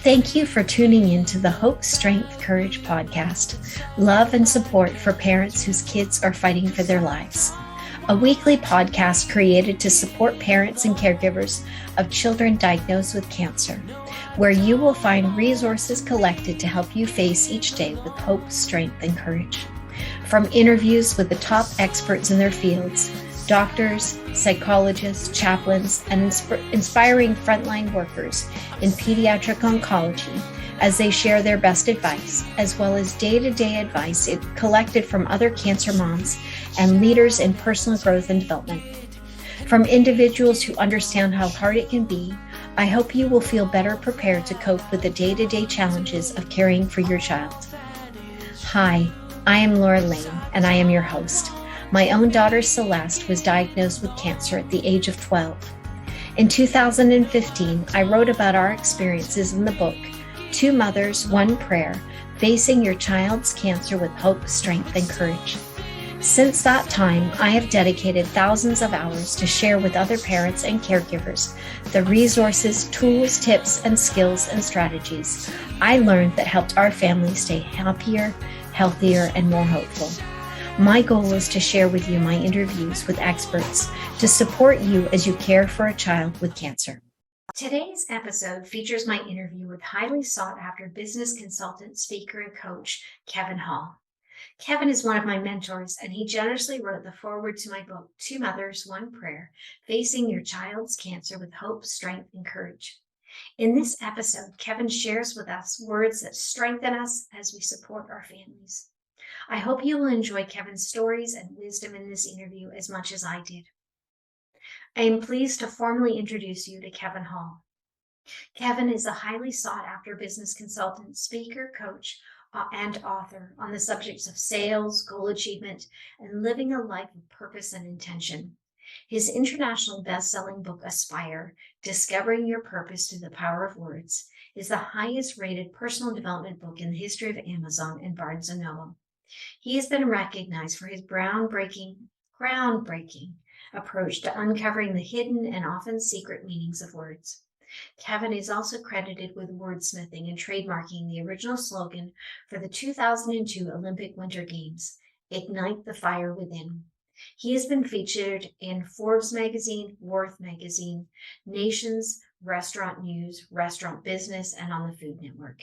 Thank you for tuning in to the Hope.Strength.Courage podcast, love and support for parents whose kids are fighting for their lives. A weekly podcast created to support parents and caregivers of children diagnosed with cancer, where you will find resources collected to help you face each day with hope, strength, and courage. From interviews with the top experts in their fields, doctors, psychologists, chaplains, and inspiring frontline workers in pediatric oncology as they share their best advice, as well as day-to-day advice collected from other cancer moms and leaders in personal growth and development. From individuals who understand how hard it can be, I hope you will feel better prepared to cope with the day-to-day challenges of caring for your child. Hi, I am Laura Lane, and I am your host. My own daughter Celeste was diagnosed with cancer at the age of 12. In 2015, I wrote about our experiences in the book, Two Mothers, One Prayer, Facing Your Child's Cancer with Hope, Strength, and Courage. Since that time, I have dedicated thousands of hours to share with other parents and caregivers the resources, tools, tips, and skills and strategies I learned that helped our family stay happier, healthier, and more hopeful. My goal is to share with you my interviews with experts to support you as you care for a child with cancer. Today's episode features my interview with highly sought-after business consultant, speaker, and coach, Kevin Hall. Kevin is one of my mentors, and he generously wrote the foreword to my book, Two Mothers, One Prayer, Facing Your Child's Cancer with Hope, Strength, and Courage. In this episode, Kevin shares with us words that strengthen us as we support our families. I hope you will enjoy Kevin's stories and wisdom in this interview as much as I did. I am pleased to formally introduce you to Kevin Hall. Kevin is a highly sought-after business consultant, speaker, coach, and author on the subjects of sales, goal achievement, and living a life of purpose and intention. His international best-selling book, Aspire, Discovering Your Purpose Through the Power of Words, is the highest-rated personal development book in the history of Amazon and Barnes & Noble. He has been recognized for his groundbreaking approach to uncovering the hidden and often secret meanings of words. Kevin is also credited with wordsmithing and trademarking the original slogan for the 2002 Olympic Winter Games, Ignite the Fire Within. He has been featured in Forbes magazine, Worth magazine, Nations, Restaurant News, Restaurant Business, and on the Food Network.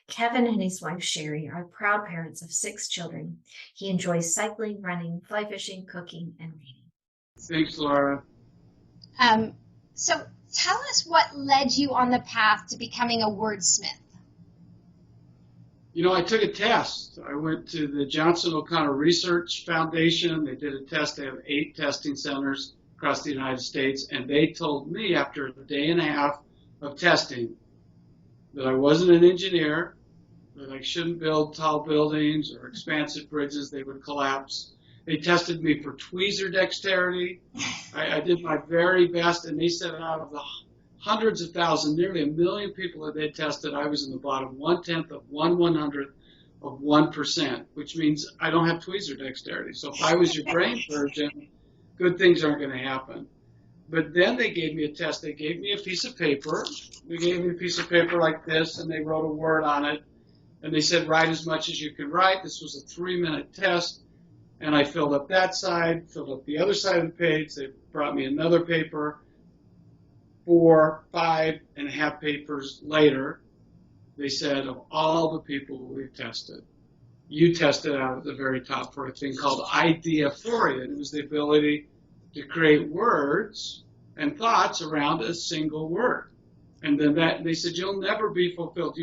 Kevin and his wife Sherry are proud parents of 6 children. He enjoys cycling, running, fly fishing, cooking, and reading. Thanks, Laura. So tell us what led you on the path to becoming a wordsmith. You know, I took a test. I went to the Johnson O'Connor Research Foundation. They did a test. They have 8 testing centers across the United States, and they told me after a day and a half of testing that I wasn't an engineer, that I shouldn't build tall buildings or expansive bridges. They would collapse. They tested me for tweezer dexterity. I did my very best, and they said out of the hundreds of thousands, nearly 1 million people that they tested, I was in the bottom 1/10 of 1/100 of 1%, which means I don't have tweezer dexterity. So if I was your brain surgeon, good things aren't going to happen. But then they gave me a test. They gave me a piece of paper. They gave me a piece of paper like this, and they wrote a word on it. And they said, write as much as you can write. This was a 3-minute test. And I filled up that side, filled up the other side of the page. They brought me another paper. 4, 5.5 papers later, they said, of all the people we've tested, you tested out at the very top for a thing called ideaphoria. It was the ability to create words and thoughts around a single word. And then they said, you'll never be fulfilled.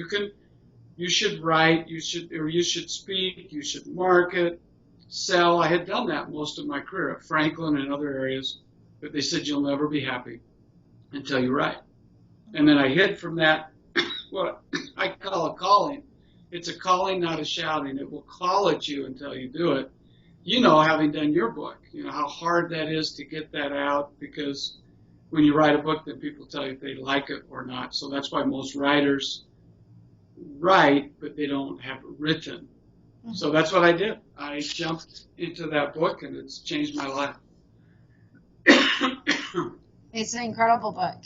You should write, you should speak, you should market, sell. I had done that most of my career at Franklin and other areas, but they said, you'll never be happy until you write. And then I hid from that what I call a calling. It's a calling, not a shouting. It will call at you until you do it. You know, having done your book, you know how hard that is to get that out, because when you write a book, then people tell you if they like it or not. So that's why most writers write, but they don't have it written. So that's what I did. I jumped into that book, and it's changed my life. It's an incredible book.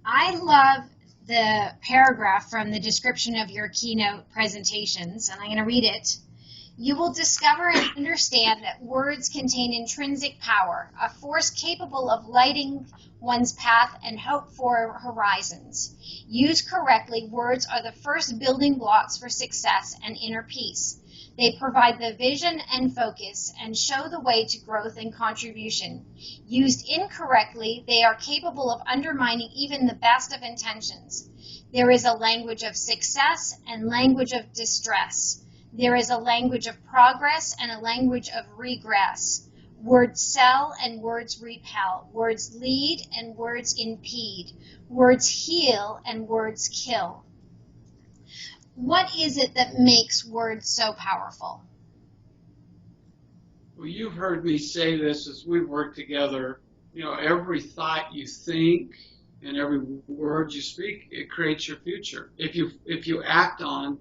I love the paragraph from the description of your keynote presentations, and I'm going to read it. You will discover and understand that words contain intrinsic power, a force capable of lighting one's path and hope for horizons. Used correctly, words are the first building blocks for success and inner peace. They provide the vision and focus and show the way to growth and contribution. Used incorrectly, they are capable of undermining even the best of intentions. There is a language of success and language of distress. There is a language of progress and a language of regress. Words sell and words repel. Words lead and words impede. Words heal and words kill. What is it that makes words so powerful? Well, you've heard me say this as we've worked together. You know, every thought you think and every word you speak, it creates your future. If you act on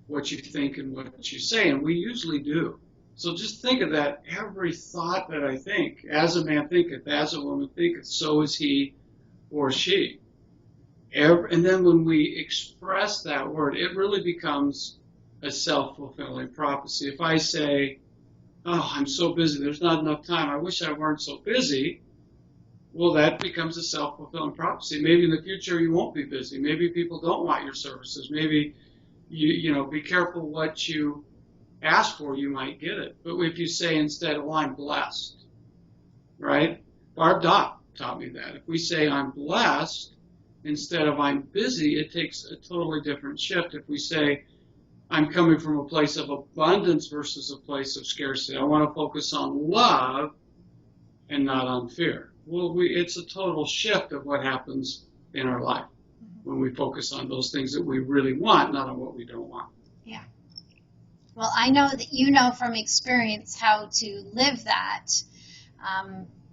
what you think and what you say, and we usually do. So just think of that. Every thought that I think, as a man thinketh, as a woman thinketh, so is he or she. And then when we express that word, it really becomes a self-fulfilling prophecy. If I say, oh, I'm so busy, there's not enough time, I wish I weren't so busy, well, that becomes a self-fulfilling prophecy. Maybe in the future you won't be busy. Maybe people don't want your services. Maybe you know, be careful what you ask for, you might get it. But if you say instead, oh, I'm blessed, right? Barb Dopp taught me that. If we say I'm blessed instead of I'm busy, it takes a totally different shift. If we say I'm coming from a place of abundance versus a place of scarcity, I want to focus on love and not on fear. Well, it's a total shift of what happens in our life when we focus on those things that we really want, not on what we don't want. Yeah. Well, I know that you know from experience how to live that.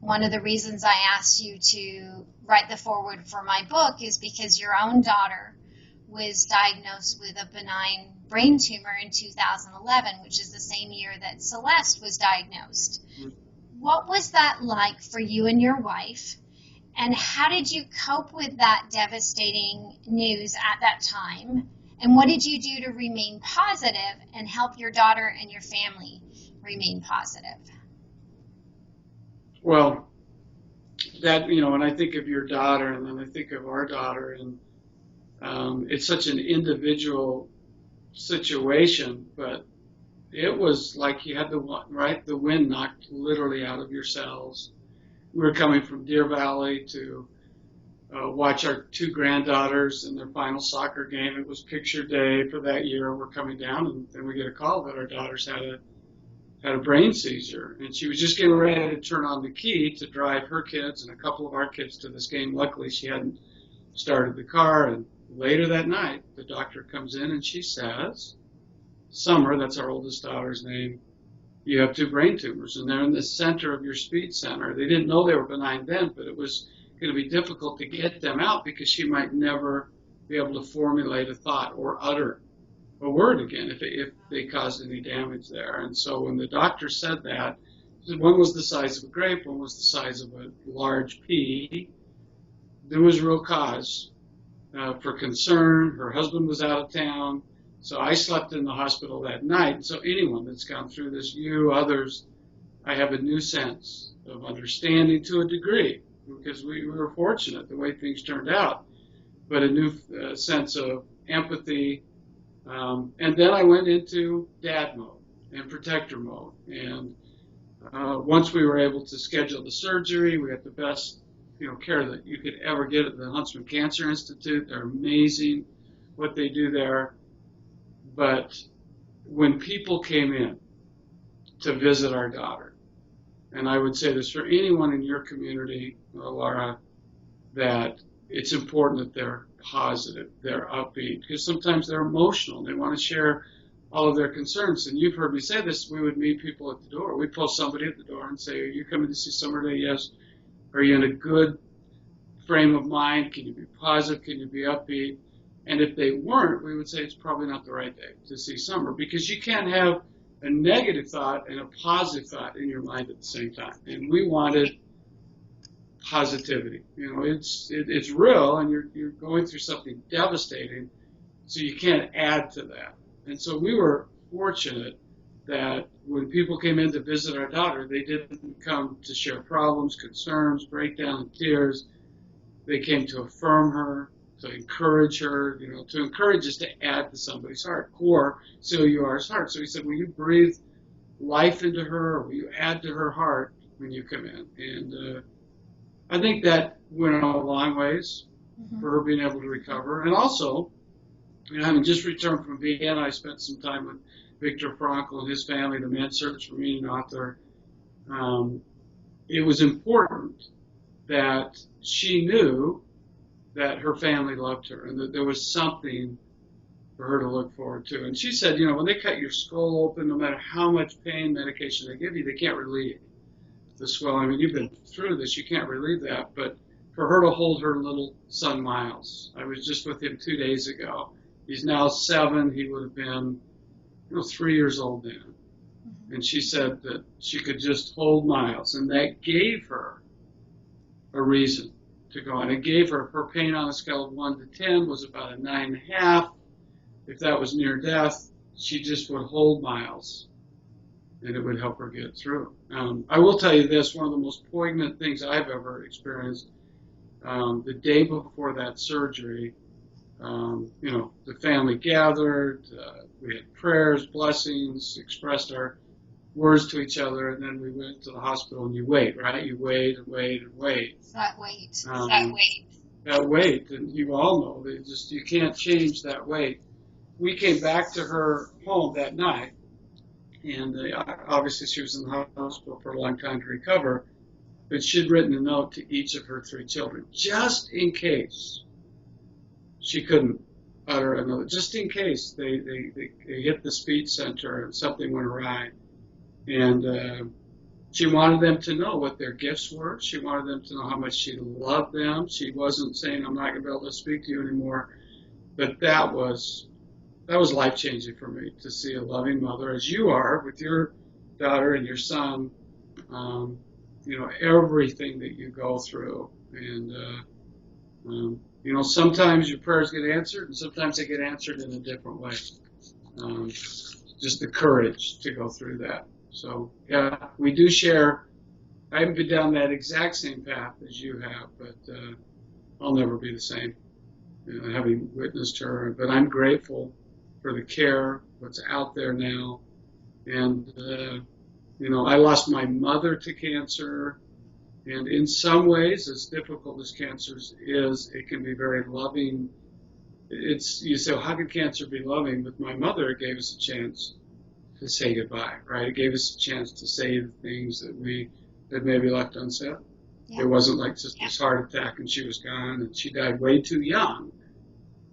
One of the reasons I asked you to write the foreword for my book is because your own daughter was diagnosed with a benign brain tumor in 2011, which is the same year that Celeste was diagnosed. Mm-hmm. What was that like for you and your wife? And how did you cope with that devastating news at that time? And what did you do to remain positive and help your daughter and your family remain positive? Well, that, you know, when I think of your daughter and then I think of our daughter, and it's such an individual situation, but it was like you had the wind knocked literally out of your cells. We were coming from Deer Valley to watch our two granddaughters in their final soccer game. It was picture day for that year. We're coming down, and then we get a call that our daughters had a brain seizure, and she was just getting ready to turn on the key to drive her kids and a couple of our kids to this game. Luckily, she hadn't started the car, and later that night, the doctor comes in and she says, Summer, that's our oldest daughter's name, you have two brain tumors, and they're in the center of your speech center. They didn't know they were benign then, but it was going to be difficult to get them out because she might never be able to formulate a thought or utter a word again if they caused any damage there. And so when the doctor said that, one was the size of a grape, one was the size of a large pea, there was real cause for concern. Her husband was out of town. So I slept in the hospital that night. So anyone that's gone through this, you, others, I have a new sense of understanding to a degree because we were fortunate the way things turned out, but a new sense of empathy. And then I went into dad mode and protector mode. And once we were able to schedule the surgery, we got the best care that you could ever get at the Huntsman Cancer Institute. They're amazing what they do there. But when people came in to visit our daughter, and I would say this for anyone in your community, Laura, that it's important that they're positive, they're upbeat, because sometimes they're emotional. They want to share all of their concerns. And you've heard me say this, we would meet people at the door. We'd post somebody at the door and say, are you coming to see Summer today? Yes. Are you in a good frame of mind? Can you be positive? Can you be upbeat? And if they weren't, we would say it's probably not the right day to see Summer, because you can't have a negative thought and a positive thought in your mind at the same time. And we wanted positivity. It's real, and you're going through something devastating, so you can't add to that. And so we were fortunate that when people came in to visit our daughter, they didn't come to share problems, concerns, breakdown, and tears. They came to affirm her, to encourage her. To encourage is to add to somebody's heart. Core, so you are his heart. So he said, will you breathe life into her, or will you add to her heart when you come in? And I think that went a long ways for her being able to recover. And also, having just returned from Vienna, I spent some time with Victor Frankl and his family, the Man's Search for Meaning author. It was important that she knew that her family loved her and that there was something for her to look forward to. And she said, when they cut your skull open, no matter how much pain medication they give you, they can't relieve the swelling. I mean, you've been through this, you can't relieve that. But for her to hold her little son Miles, I was just with him 2 days ago. He's now 7. He would have been 3 years old then. And she said that she could just hold Miles, and that gave her a reason to go. And it gave her pain on a scale of 1 to 10 was about a 9.5. If that was near death, she just would hold Miles, and it would help her get through. I will tell you this, one of the most poignant things I've ever experienced, the day before that surgery, the family gathered, we had prayers, blessings, expressed our words to each other, and then we went to the hospital, and you wait, right? You wait and wait and wait. It's that wait. That wait, and you all know, you can't change that wait. We came back to her home that night, and obviously she was in the hospital for a long time to recover, but she'd written a note to each of her 3 children, just in case she couldn't utter another, just in case they hit the speech center and something went awry. And she wanted them to know what their gifts were. She wanted them to know how much she loved them. She wasn't saying, I'm not going to be able to speak to you anymore. But that was life-changing for me, to see a loving mother, as you are, with your daughter and your son, everything that you go through. And, sometimes your prayers get answered, and sometimes they get answered in a different way. Just the courage to go through that. So, yeah, we do share. I haven't been down that exact same path as you have, but I'll never be the same, having witnessed her. But I'm grateful for the care, what's out there now. And, I lost my mother to cancer. And in some ways, as difficult as cancer is, it can be very loving. You say, well, how could cancer be loving? With my mother, it gave us a chance to say goodbye, right? It gave us a chance to say the things that we had maybe left unsaid. Yeah. It wasn't like just this heart attack and she was gone, and she died way too young.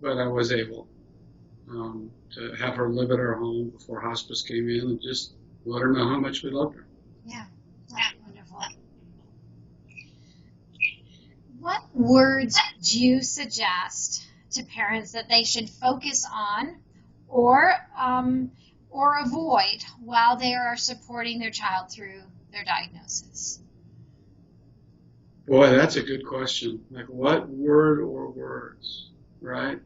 But I was able to have her live at our home before hospice came in, and just let her know how much we loved her. Yeah, that's wonderful. What words do you suggest to parents that they should focus on or avoid while they are supporting their child through their diagnosis? Boy, that's a good question. Like, what word or words, right?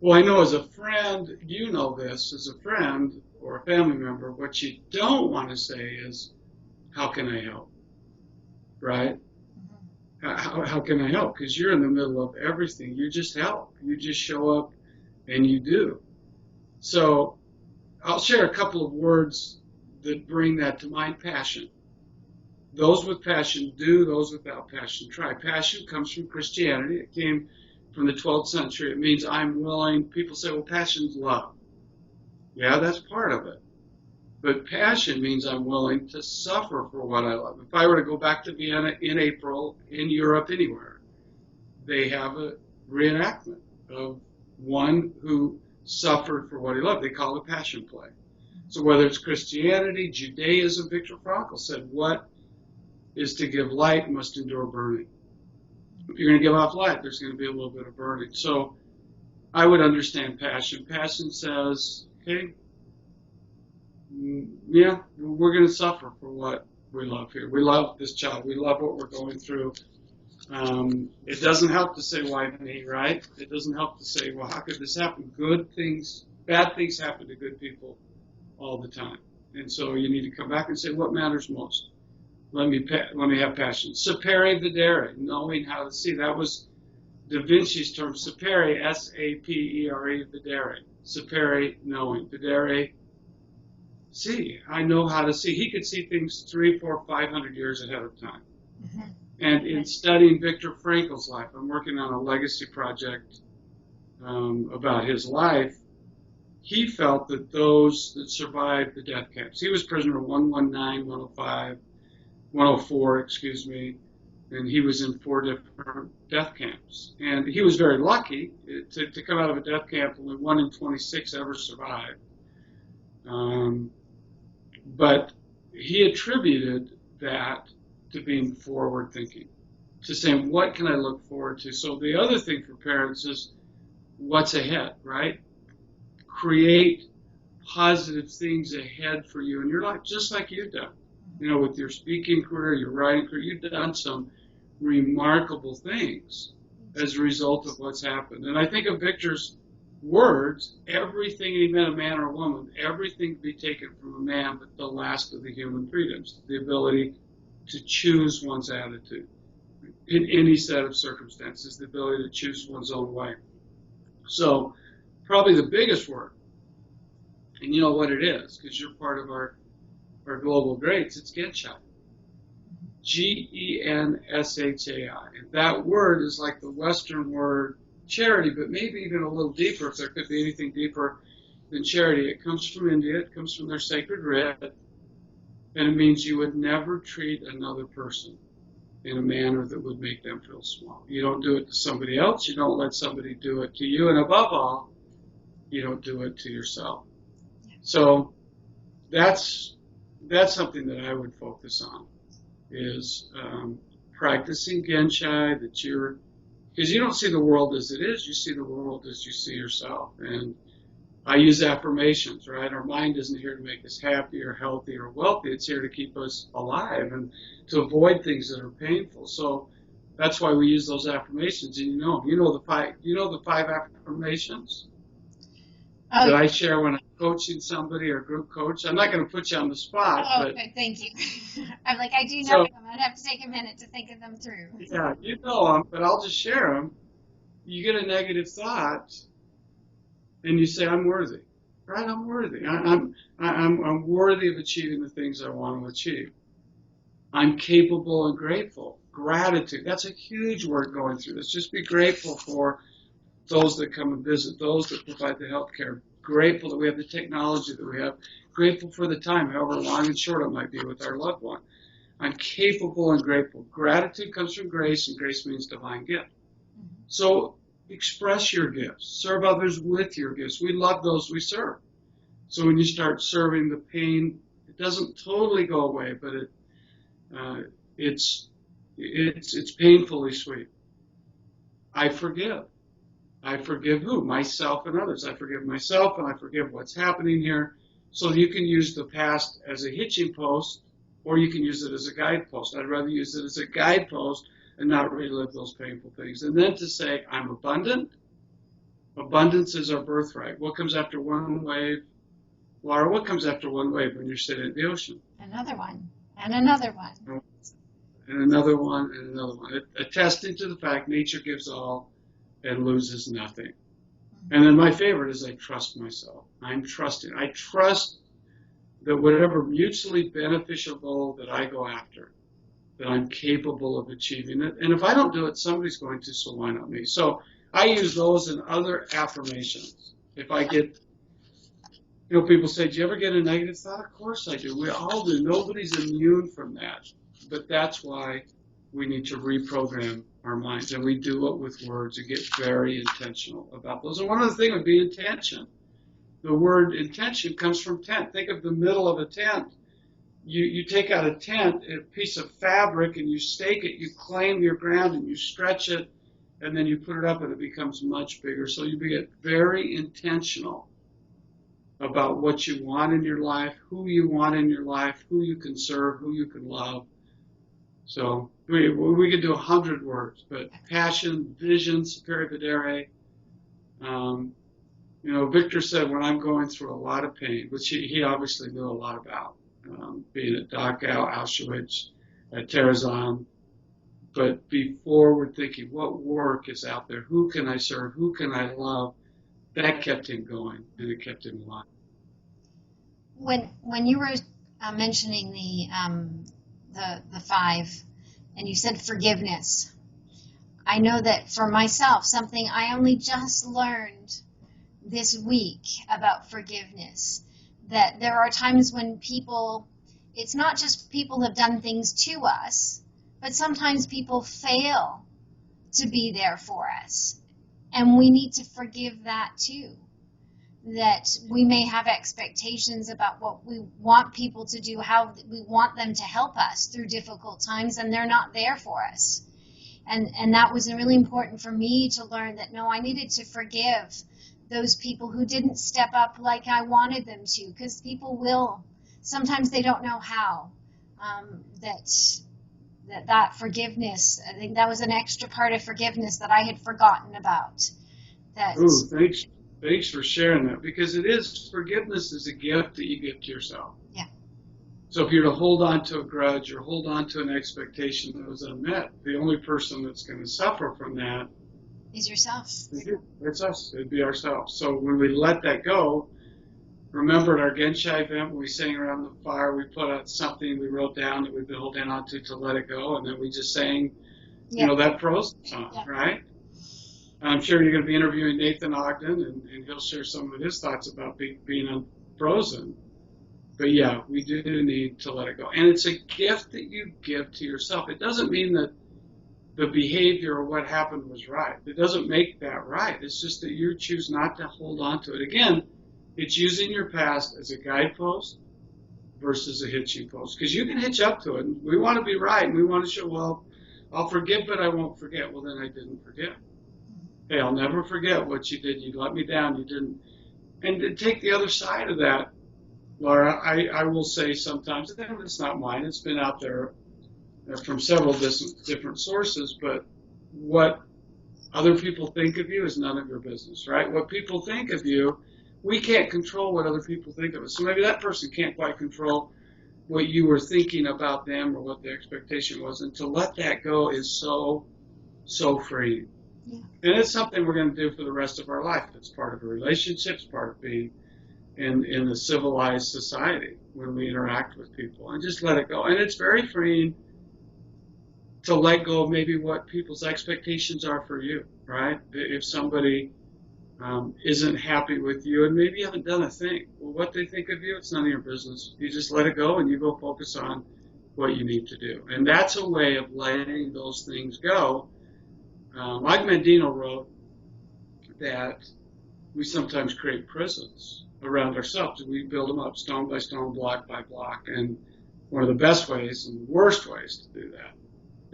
Well, I know as a friend, you know this, as a friend or a family member, what you don't want to say is, how can I help, right? How can I help? Because you're in the middle of everything. You just help. You just show up and you do. So I'll share a couple of words that bring that to mind. Passion. Those with passion do, those without passion try. Passion comes from Christianity. It came from the 12th century. It means I'm willing. People say, well, passion's love. Yeah, that's part of it. But passion means I'm willing to suffer for what I love. If I were to go back to Vienna in April, in Europe, anywhere, they have a reenactment of one who suffered for what he loved. They call it passion play. So whether it's Christianity, Judaism, Victor Frankl said, what is to give light must endure burning. If you're going to give off light, there's going to be a little bit of burning. So I would understand passion. Passion says, okay, yeah, we're going to suffer for what we love here. We love this child. We love what we're going through. It doesn't help to say, why me, right? It doesn't help to say, well, how could this happen? Bad things happen to good people all the time. And so you need to come back and say, what matters most? Let me have passion. Sapere videre, knowing how to see. That was Da Vinci's term. Sapere, S-A-P-E-R-E, videre. Sapere, knowing. Videre, see. I know how to see. He could see things 300, 400, 500 years ahead of time. Mm-hmm. And in studying Victor Frankl's life, I'm working on a legacy project about his life. He felt that those that survived the death camps, he was prisoner 119, 105, 104, excuse me, and he was in 4 different death camps. And he was very lucky to come out of a death camp. Only 1 in 26 ever survived. But he attributed that to being forward thinking, to saying, what can I look forward to? So the other thing for parents is what's ahead, right? Create positive things ahead for you in your life, just like you've done. You know, with your speaking career, your writing career, you've done some remarkable things as a result of what's happened. And I think of Victor's words, everything he meant, a man or a woman, everything to be taken from a man, but the last of the human freedoms, the ability to choose one's attitude in any set of circumstances, the ability to choose one's own way. So probably the biggest word, and you know what it is, because you're part of our global greats, it's Genshai. G-E-N-S-H-A-I. And that word is like the Western word charity, but maybe even a little deeper, if there could be anything deeper than charity. It comes from India, it comes from their sacred writ, and it means you would never treat another person in a manner that would make them feel small. You don't do it to somebody else, you don't let somebody do it to you, and above all, you don't do it to yourself. So that's something that I would focus on, is practicing Genshai, because you don't see the world as it is, you see the world as you see yourself. And I use affirmations, right? Our mind isn't here to make us happy or healthy or wealthy. It's here to keep us alive and to avoid things that are painful. So that's why we use those affirmations. And you know the 5 affirmations that I share when I'm coaching somebody or group coach. I'm not going to put you on the spot. But thank you. I'm like, I do know them. I'd have to take a minute to think of them through. Yeah, you know them, but I'll just share them. You get a negative thought, and you say, I'm worthy. Right? I'm worthy. I'm worthy of achieving the things I want to achieve. I'm capable and grateful. Gratitude. That's a huge word going through this. Just be grateful for those that come and visit, those that provide the health care. Grateful that we have the technology that we have. Grateful for the time, however long and short it might be with our loved one. I'm capable and grateful. Gratitude comes from grace, and grace means divine gift. So express your gifts. Serve others with your gifts. We love those we serve. So when you start serving, the pain, it doesn't totally go away, but it's painfully sweet. I forgive. I forgive who? Myself and others. I forgive myself, and I forgive what's happening here. So you can use the past as a hitching post, or you can use it as a guidepost. I'd rather use it as a guidepost and not relive those painful things. And then to say, I'm abundant. Abundance is our birthright. What comes after one wave? Laura, what comes after one wave when you're sitting at the ocean? Another one, and another one. And another one, and another one. Attesting to the fact nature gives all and loses nothing. And then my favorite is I trust myself. I'm trusting. I trust that whatever mutually beneficial goal that I go after, that I'm capable of achieving it. And if I don't do it, somebody's going to, so why not me? So I use those and other affirmations. If I get, people say, do you ever get a negative thought? Of course I do. We all do. Nobody's immune from that. But that's why we need to reprogram our minds. And we do it with words and get very intentional about those. And one other thing would be intention. The word intention comes from tent. Think of the middle of a tent. You take out a tent, a piece of fabric, and you stake it. You claim your ground and you stretch it, and then you put it up and it becomes much bigger. So you get very intentional about what you want in your life, who you want in your life, who you can serve, who you can love. So we could do 100 words, but passion, vision, superior videre. Victor said, when I'm going through a lot of pain, which he obviously knew a lot about, being at Dachau, Auschwitz, at Terezin, but be forward thinking, what work is out there? Who can I serve? Who can I love? That kept him going, and it kept him alive. When you were mentioning the five, and you said forgiveness, I know that for myself, something I only just learned this week about forgiveness, that there are times when people, it's not just people have done things to us, but sometimes people fail to be there for us. And we need to forgive that too. That we may have expectations about what we want people to do, how we want them to help us through difficult times, and they're not there for us. And that was really important for me to learn, that no, I needed to forgive those people who didn't step up like I wanted them to, because people will. Sometimes they don't know how. That forgiveness, I think that was an extra part of forgiveness that I had forgotten about. Ooh, thanks for sharing that, because forgiveness is a gift that you give to yourself. Yeah. So if you're to hold on to a grudge or hold on to an expectation that was unmet, the only person that's going to suffer from that is yourself. It's us. It'd be ourselves. So when we let that go, remember at our Genshai event, when we sang around the fire, we put out something we wrote down that we've been holding on to let it go, and then we just sang, that prose song, right? I'm sure you're going to be interviewing Nathan Ogden, and he'll share some of his thoughts about being unfrozen. But yeah, we do need to let it go. And it's a gift that you give to yourself. It doesn't mean that the behavior or what happened was right. It doesn't make that right. It's just that you choose not to hold on to it. Again, it's using your past as a guidepost versus a hitching post. Because you can hitch up to it. And we want to be right. And we want to show, well, I'll forgive, but I won't forget. Well, then I didn't forget. Hey, I'll never forget what you did. You let me down. You didn't. And to take the other side of that, Laura, I will say sometimes, and it's not mine. It's been out there from several different sources, but what other people think of you is none of your business, right? What people think of you, we can't control what other people think of us. So maybe that person can't quite control what you were thinking about them or what the expectation was. And to let that go is so, so freeing. Yeah. And it's something we're going to do for the rest of our life. It's part of a relationship. It's part of being in a civilized society when we interact with people. And just let it go. And it's very freeing to let go of maybe what people's expectations are for you, right? If somebody isn't happy with you and maybe you haven't done a thing, well, what they think of you, it's none of your business. You just let it go and you go focus on what you need to do. And that's a way of letting those things go. Like Mandino wrote, that we sometimes create prisons around ourselves. We build them up stone by stone, block by block. And one of the best ways and the worst ways to do that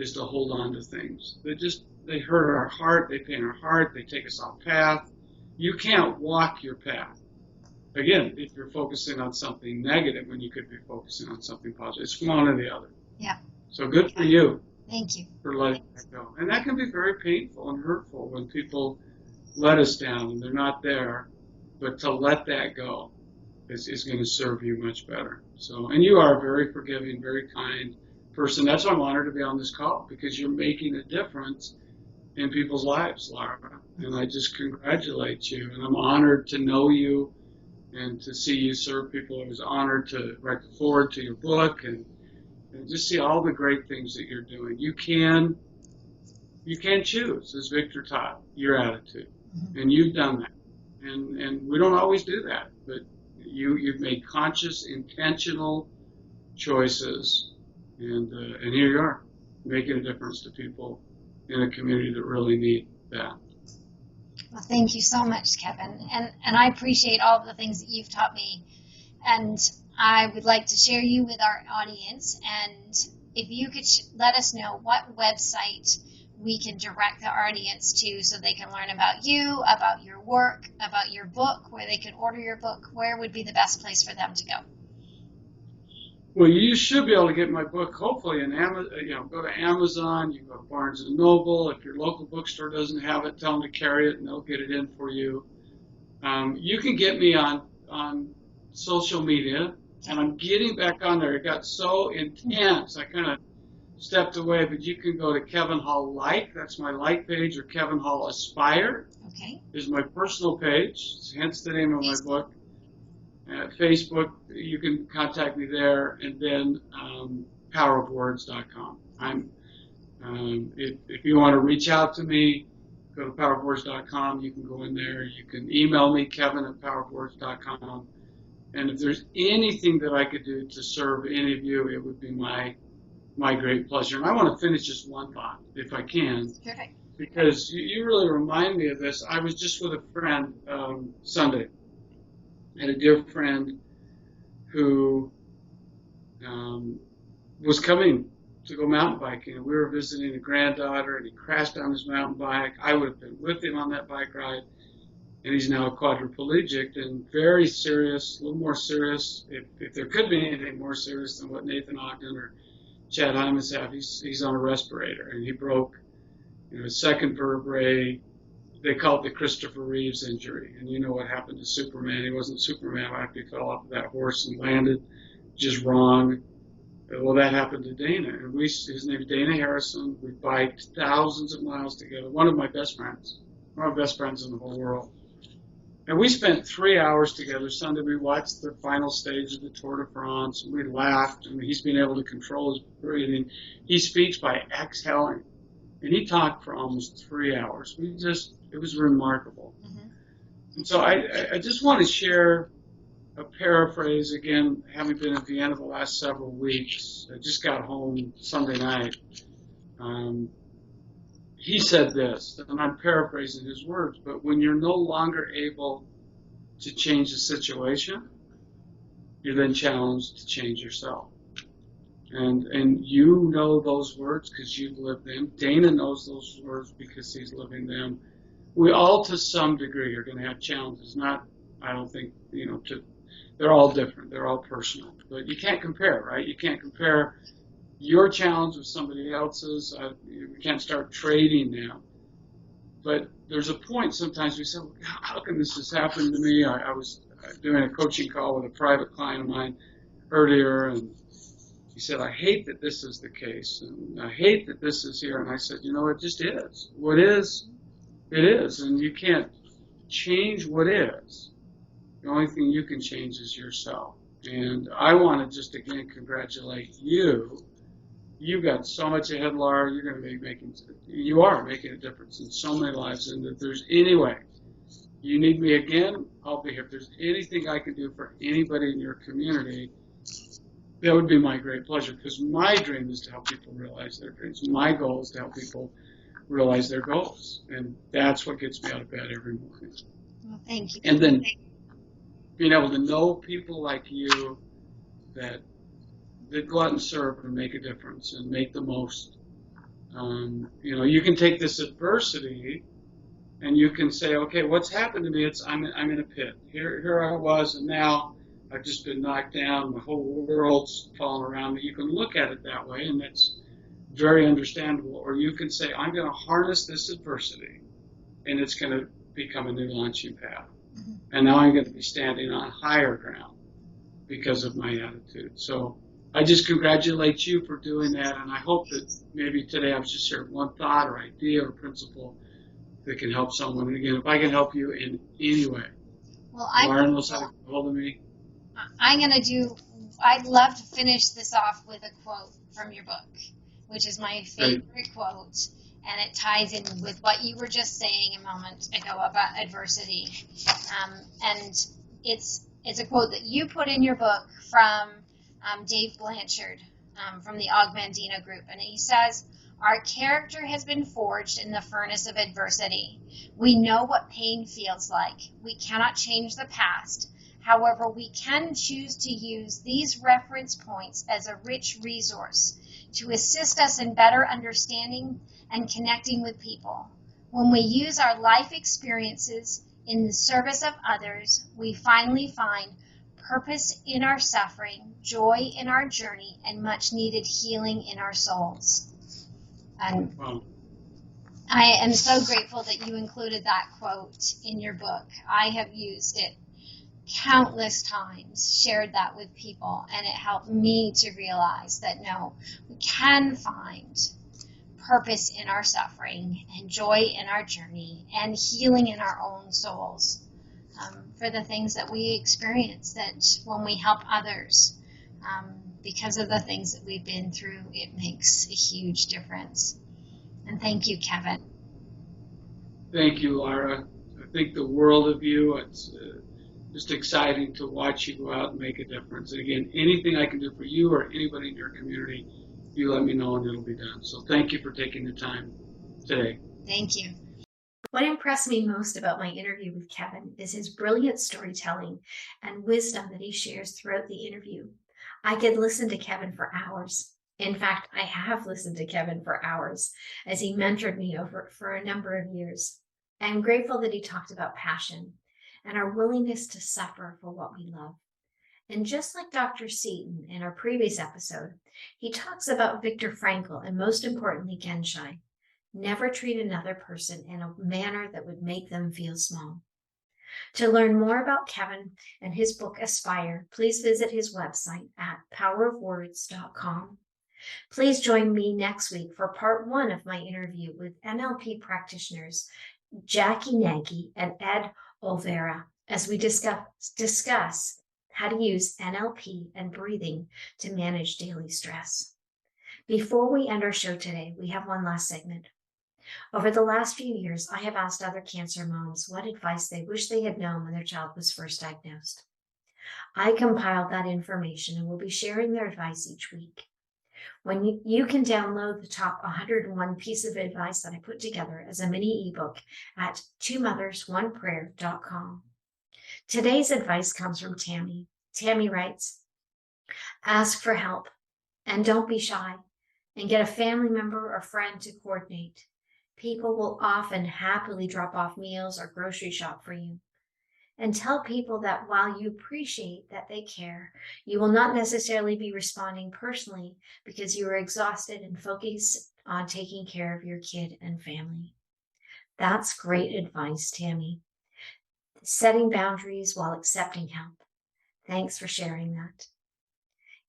is to hold on to things. They hurt our heart, they pain our heart, they take us off path. You can't walk your path. Again, if you're focusing on something negative when you could be focusing on something positive. It's one or the other. Yeah. So good for you. Thank you. For letting that go. And that can be very painful and hurtful when people let us down and they're not there. But to let that go is going to serve you much better. So, and you are a very forgiving, very kind person. That's why I'm honored to be on this call, because you're making a difference in people's lives, Laura. And I just congratulate you. And I'm honored to know you and to see you serve people. I was honored to write the foreword to your book and just see all the great things that you're doing. You can choose, as Victor taught, your attitude. And you've done that. And we don't always do that, but you've made conscious, intentional choices. And here you are, making a difference to people in a community that really need that. Well, thank you so much, Kevin. And I appreciate all the things that you've taught me. And I would like to share you with our audience. And if you could let us know what website we can direct the audience to so they can learn about you, about your work, about your book, where they can order your book? Where would be the best place for them to go? Well, you should be able to get my book, hopefully, in Amazon. Go to Amazon, you go to Barnes & Noble. If your local bookstore doesn't have it, tell them to carry it, and they'll get it in for you. You can get me on social media, and I'm getting back on there. It got so intense, I kind of stepped away, but you can go to Kevin Hall Like, that's my like page, or Kevin Hall Aspire is my personal page, hence the name of my book. Facebook, you can contact me there, and then powerofwords.com. If you want to reach out to me, go to powerofwords.com. You can go in there. You can email me, kevin@powerofwords.com. And if there's anything that I could do to serve any of you, it would be my great pleasure. And I want to finish just one thought, if I can. Perfect. Because you really remind me of this. I was just with a friend Sunday. I had a dear friend who was coming to go mountain biking, and we were visiting a granddaughter, and he crashed on his mountain bike. I would have been with him on that bike ride, and he's now quadriplegic and very serious, a little more serious, if there could be anything more serious than what Nathan Ogden or Chad Hymas have. He's on a respirator, and he broke his second vertebrae. They call it the Christopher Reeves injury, and you know what happened to Superman. He wasn't Superman after he fell off of that horse and landed just wrong. Well, that happened to Dana, and his name is Dana Harrison. We biked thousands of miles together. One of my best friends in the whole world. And we spent 3 hours together Sunday. We watched the final stage of the Tour de France, and we laughed, and he's been able to control his breathing. He speaks by exhaling, and he talked for almost 3 hours. It was remarkable. Mm-hmm. And so I just want to share a paraphrase, again, having been in Vienna the last several weeks. I just got home Sunday night. He said this, and I'm paraphrasing his words, but when you're no longer able to change the situation, you're then challenged to change yourself. And you know those words because you've lived them. Dana knows those words because he's living them. We all, to some degree, are going to have challenges. I don't think, they're all different. They're all personal. But you can't compare, right? You can't compare your challenge with somebody else's. We can't start trading now. But there's a point sometimes we say, well, how can this has happened to me? I was doing a coaching call with a private client of mine earlier, and he said, I hate that this is the case, and I hate that this is here. And I said, it just is. What is, it is. And you can't change what is. The only thing you can change is yourself. And I want to just, again, congratulate you. You've got so much ahead, Laura. You are making a difference in so many lives. And if there's any way you need me again, I'll be here. If there's anything I can do for anybody in your community, that would be my great pleasure, because my dream is to help people realize their dreams. My goal is to help people realize their goals. And that's what gets me out of bed every morning. Well, thank you. And then being able to know people like you that go out and serve and make a difference and make the most. You can take this adversity and you can say, okay, what's happened to me? I'm in a pit. Here I was, and now I've just been knocked down. My whole world's fallen around me. You can look at it that way, and that's very understandable. Or you can say, I'm going to harness this adversity, and it's going to become a new launching pad. Mm-hmm. And now I'm going to be standing on higher ground because of my attitude. So I just congratulate you for doing that, and I hope that maybe today I've just shared one thought or idea or principle that can help someone. And again, if I can help you in any way, Lauren knows how to get hold of me. I'd love to finish this off with a quote from your book, which is my favorite quote, and it ties in with what you were just saying a moment ago about adversity. And it's a quote that you put in your book from Dave Blanchard from the Augmandina Group, and he says, our character has been forged in the furnace of adversity. We know what pain feels like. We cannot change the past. However, we can choose to use these reference points as a rich resource. to assist us in better understanding and connecting with people. When we use our life experiences in the service of others, we finally find purpose in our suffering, joy in our journey, and much needed healing in our souls. And I am so grateful that you included that quote in your book. I have used it countless times, shared that with people, and it helped me to realize that no, we can find purpose in our suffering and joy in our journey and healing in our own souls for the things that we experience, that when we help others because of the things that we've been through, it makes a huge difference. And thank you, Kevin. Thank you, Laura. I think the world of you. It's just exciting to watch you go out and make a difference. And again, anything I can do for you or anybody in your community, you let me know and it'll be done. So thank you for taking the time today. Thank you. What impressed me most about my interview with Kevin is his brilliant storytelling and wisdom that he shares throughout the interview. I could listen to Kevin for hours. In fact, I have listened to Kevin for hours as he mentored me for a number of years. I'm grateful that he talked about passion and our willingness to suffer for what we love. And just like Dr. Setton in our previous episode, he talks about Victor Frankl and most importantly, Genshai. Never treat another person in a manner that would make them feel small. To learn more about Kevin and his book Aspire, please visit his website at foreword.com. Please join me next week for part 1 of my interview with NLP practitioners Jackie Nagy and Ed Olvera as we discuss how to use NLP and breathing to manage daily stress. Before we end our show today, we have one last segment. Over the last few years, I have asked other cancer moms what advice they wish they had known when their child was first diagnosed. I compiled that information and will be sharing their advice each week. When you can download the top 101 piece of advice that I put together as a mini ebook at twomothers1prayer.com. Today's advice comes from Tammy. Tammy writes, ask for help and don't be shy and get a family member or friend to coordinate. People will often happily drop off meals or grocery shop for you. And tell people that while you appreciate that they care, you will not necessarily be responding personally because you are exhausted and focused on taking care of your kid and family. That's great advice, Tammy. Setting boundaries while accepting help. Thanks for sharing that.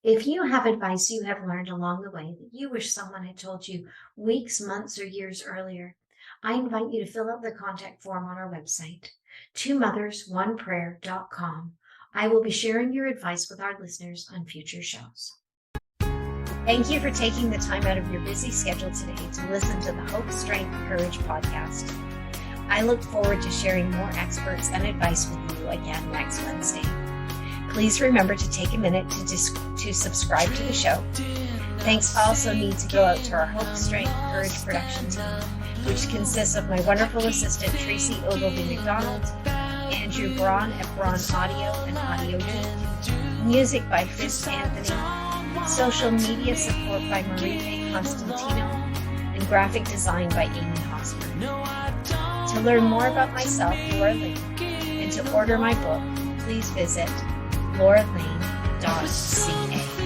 If you have advice you have learned along the way that you wish someone had told you weeks, months, or years earlier, I invite you to fill out the contact form on our website, twomothers1prayer.com. I will be sharing your advice with our listeners on future shows. Thank you for taking the time out of your busy schedule today to listen to the Hope.Strength.Courage podcast. I look forward to sharing more experts and advice with you again next Wednesday. Please remember to take a minute to subscribe to the show. Thanks also need to go out to our Hope.Strength.Courage production team, which consists of my wonderful assistant Tracy Ogilvie McDonald, Andrew Braun at Braun Audio and Audio Team, music by Chris Anthony, social media support by Marie Constantino, and graphic design by Amy Hosmer. To learn more about myself, Laura Lane, and to order my book, please visit lauralane.ca.